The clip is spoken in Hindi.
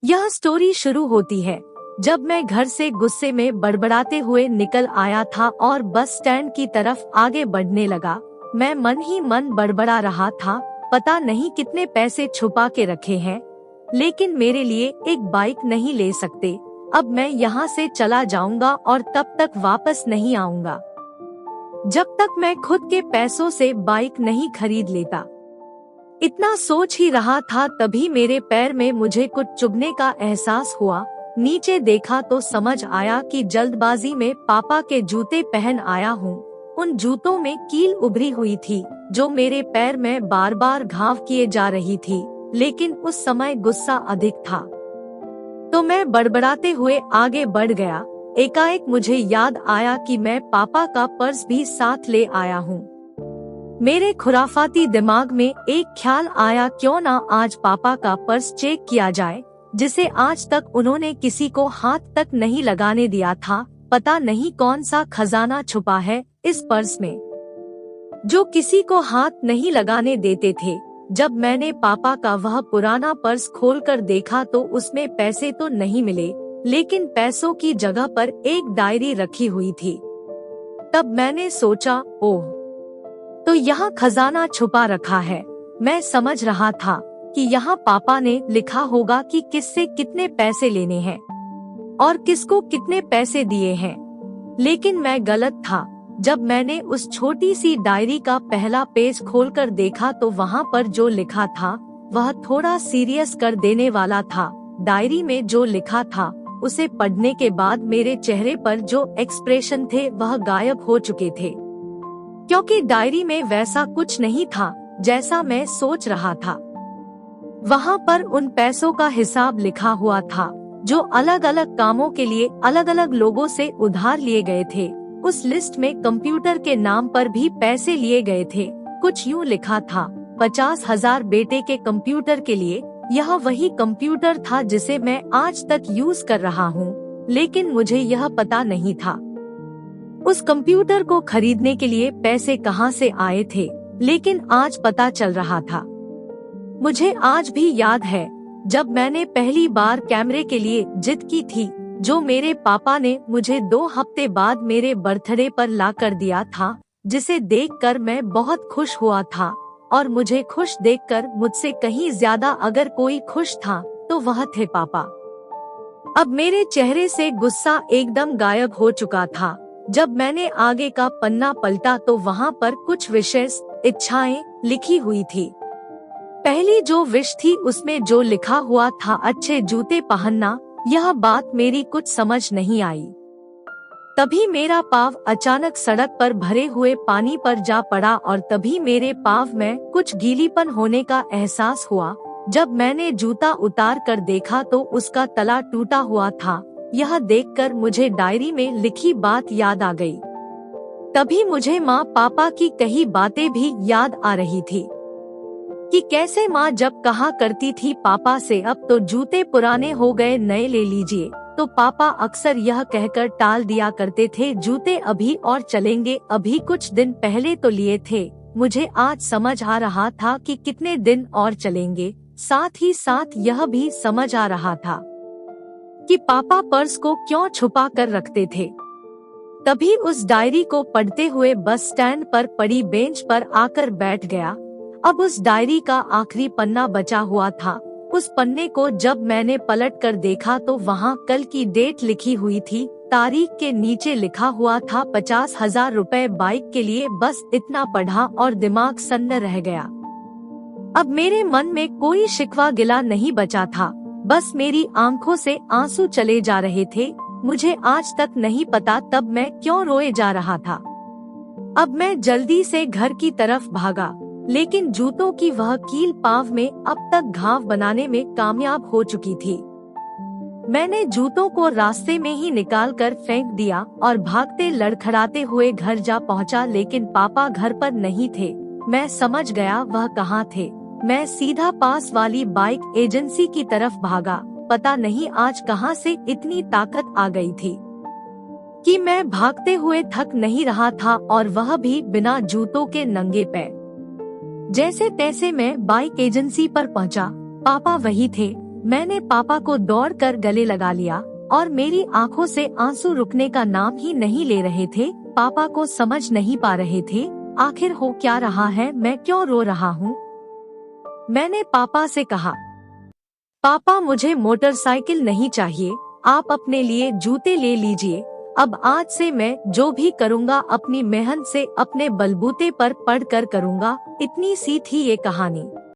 यह स्टोरी शुरू होती है जब मैं घर से गुस्से में बड़बड़ाते हुए निकल आया था और बस स्टैंड की तरफ आगे बढ़ने लगा। मैं मन ही मन बड़बड़ा रहा था, पता नहीं कितने पैसे छुपा के रखे हैं, लेकिन मेरे लिए एक बाइक नहीं ले सकते। अब मैं यहाँ से चला जाऊंगा और तब तक वापस नहीं आऊंगा जब तक मैं खुद के पैसों से बाइक नहीं खरीद लेता। इतना सोच ही रहा था तभी मेरे पैर में मुझे कुछ चुभने का एहसास हुआ। नीचे देखा तो समझ आया कि जल्दबाजी में पापा के जूते पहन आया हूँ। उन जूतों में कील उभरी हुई थी जो मेरे पैर में बार बार घाव किए जा रही थी, लेकिन उस समय गुस्सा अधिक था तो मैं बड़बड़ाते हुए आगे बढ़ गया। एकाएक मुझे याद आया कि मैं पापा का पर्स भी साथ ले आया हूँ। मेरे खुराफाती दिमाग में एक ख्याल आया, क्यों ना आज पापा का पर्स चेक किया जाए, जिसे आज तक उन्होंने किसी को हाथ तक नहीं लगाने दिया था। पता नहीं कौन सा खजाना छुपा है इस पर्स में जो किसी को हाथ नहीं लगाने देते थे। जब मैंने पापा का वह पुराना पर्स खोलकर देखा तो उसमें पैसे तो नहीं मिले, लेकिन पैसों की जगह पर एक डायरी रखी हुई थी। तब मैंने सोचा, ओह, तो यहाँ खजाना छुपा रखा है। मैं समझ रहा था कि यहाँ पापा ने लिखा होगा कि किससे कितने पैसे लेने हैं और किसको कितने पैसे दिए हैं, लेकिन मैं गलत था। जब मैंने उस छोटी सी डायरी का पहला पेज खोलकर देखा तो वहाँ पर जो लिखा था वह थोड़ा सीरियस कर देने वाला था। डायरी में जो लिखा था उसे पढ़ने के बाद मेरे चेहरे पर जो एक्सप्रेशन थे वह गायब हो चुके थे, क्योंकि डायरी में वैसा कुछ नहीं था जैसा मैं सोच रहा था। वहाँ पर उन पैसों का हिसाब लिखा हुआ था जो अलग अलग कामों के लिए अलग अलग लोगों से उधार लिए गए थे। उस लिस्ट में कंप्यूटर के नाम पर भी पैसे लिए गए थे। कुछ यूँ लिखा था, 50,000 बेटे के कंप्यूटर के लिए। यह वही कंप्यूटर था जिसे मैं आज तक यूज कर रहा हूँ, लेकिन मुझे यह पता नहीं था उस कंप्यूटर को खरीदने के लिए पैसे कहाँ से आए थे, लेकिन आज पता चल रहा था। मुझे आज भी याद है जब मैंने पहली बार कैमरे के लिए जिद की थी, जो मेरे पापा ने मुझे 2 हफ्ते बाद मेरे बर्थडे पर ला कर दिया था, जिसे देखकर मैं बहुत खुश हुआ था। और मुझे खुश देखकर मुझसे कहीं ज्यादा अगर कोई खुश था तो वह थे पापा। अब मेरे चेहरे से गुस्सा एकदम गायब हो चुका था। जब मैंने आगे का पन्ना पलटा तो वहाँ पर कुछ विशेष इच्छाएं लिखी हुई थी। पहली जो विश थी उसमें जो लिखा हुआ था अच्छे जूते पहनना। यह बात मेरी कुछ समझ नहीं आई। तभी मेरा पाँव अचानक सड़क पर भरे हुए पानी पर जा पड़ा और तभी मेरे पाँव में कुछ गीलीपन होने का एहसास हुआ। जब मैंने जूता उतार कर देखा तो उसका तला टूटा हुआ था। यह देखकर मुझे डायरी में लिखी बात याद आ गई। तभी मुझे माँ पापा की कही बातें भी याद आ रही थी कि कैसे माँ जब कहा करती थी पापा से, अब तो जूते पुराने हो गए, नए ले लीजिए, तो पापा अक्सर यह कहकर टाल दिया करते थे, जूते अभी और चलेंगे, अभी कुछ दिन पहले तो लिए थे। मुझे आज समझ आ रहा था कि कितने दिन और चलेंगे। साथ ही साथ यह भी समझ आ रहा था कि पापा पर्स को क्यों छुपा कर रखते थे। तभी उस डायरी को पढ़ते हुए बस स्टैंड पर पड़ी बेंच पर आकर बैठ गया। अब उस डायरी का आखिरी पन्ना बचा हुआ था। उस पन्ने को जब मैंने पलट कर देखा तो वहाँ कल की डेट लिखी हुई थी। तारीख के नीचे लिखा हुआ था 50,000 रुपए बाइक के लिए। बस इतना पढ़ा और दिमाग सन्न रह गया। अब मेरे मन में कोई शिकवा गिला नहीं बचा था, बस मेरी आंखों से आंसू चले जा रहे थे। मुझे आज तक नहीं पता तब मैं क्यों रोए जा रहा था। अब मैं जल्दी से घर की तरफ भागा, लेकिन जूतों की वह कील पाँव में अब तक घाव बनाने में कामयाब हो चुकी थी। मैंने जूतों को रास्ते में ही निकाल कर फेंक दिया और भागते लड़खड़ाते हुए घर जा पहुंचा, लेकिन पापा घर पर नहीं थे। मैं समझ गया वह कहाँ थे। मैं सीधा पास वाली बाइक एजेंसी की तरफ भागा। पता नहीं आज कहां से इतनी ताकत आ गई थी कि मैं भागते हुए थक नहीं रहा था, और वह भी बिना जूतों के नंगे पैर। जैसे तैसे मैं बाइक एजेंसी पर पहुंचा। पापा वही थे। मैंने पापा को दौड़कर गले लगा लिया और मेरी आंखों से आंसू रुकने का नाम ही नहीं ले रहे थे। पापा को समझ नहीं पा रहे थे आखिर हो क्या रहा है, मैं क्यों रो रहा हूँ। मैंने पापा से कहा, पापा मुझे मोटरसाइकिल नहीं चाहिए, आप अपने लिए जूते ले लीजिए। अब आज से मैं जो भी करूँगा अपनी मेहनत से अपने बलबूते पर पढ़कर करूँगा। इतनी सी थी ये कहानी।